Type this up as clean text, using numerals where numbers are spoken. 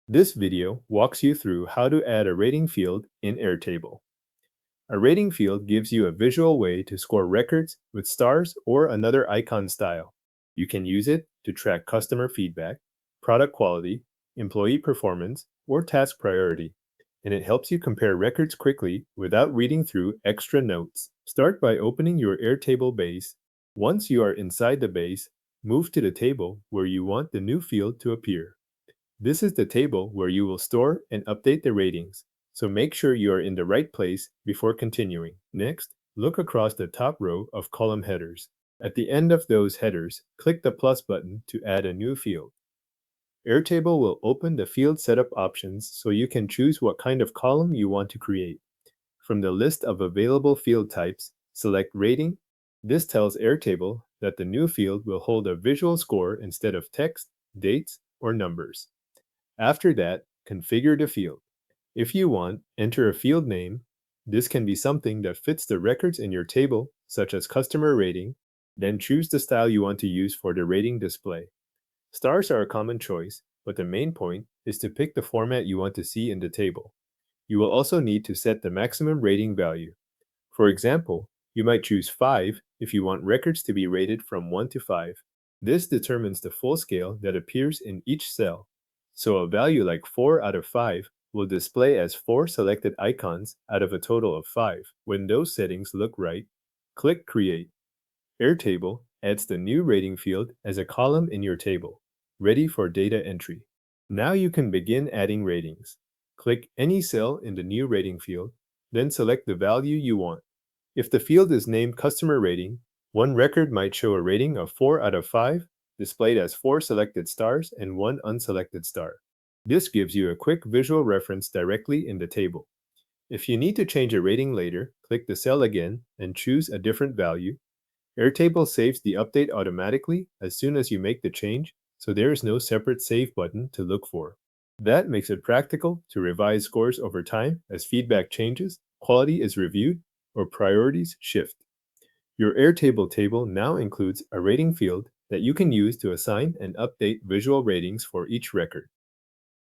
This video walks you through how to add a rating field in Airtable. A rating field gives you a visual way to score records with stars or another icon style. You can use it to track customer feedback, product quality, employee performance, or task priority, and it helps you compare records quickly without reading through extra notes. Start by opening your Airtable base. Once you are inside the base, move to the table where you want the new field to appear. This is the table where you will store and update the ratings, so make sure you are in the right place before continuing. Next, look across the top row of column headers. At the end of those headers, click the plus button to add a new field. Airtable will open the field setup options so you can choose what kind of column you want to create. From the list of available field types, select Rating. This tells Airtable that the new field will hold a visual score instead of text, dates, or numbers. After that, configure the field. If you want, enter a field name. This can be something that fits the records in your table, such as customer rating. Then choose the style you want to use for the rating display. Stars are a common choice, but the main point is to pick the format you want to see in the table. You will also need to set the maximum rating value. For example, you might choose 5 if you want records to be rated from 1 to 5. This determines the full scale that appears in each cell. So a value like 4 out of 5 will display as 4 selected icons out of a total of 5. When those settings look right, click Create. Airtable adds the new rating field as a column in your table, ready for data entry. Now you can begin adding ratings. Click any cell in the new rating field, then select the value you want. If the field is named Customer Rating, one record might show a rating of 4 out of 5, displayed as 4 selected stars and 1 unselected star. This gives you a quick visual reference directly in the table. If you need to change a rating later, click the cell again and choose a different value. Airtable saves the update automatically as soon as you make the change, so there is no separate save button to look for. That makes it practical to revise scores over time as feedback changes, quality is reviewed, or priorities shift. Your Airtable table now includes a rating field that you can use to assign and update visual ratings for each record.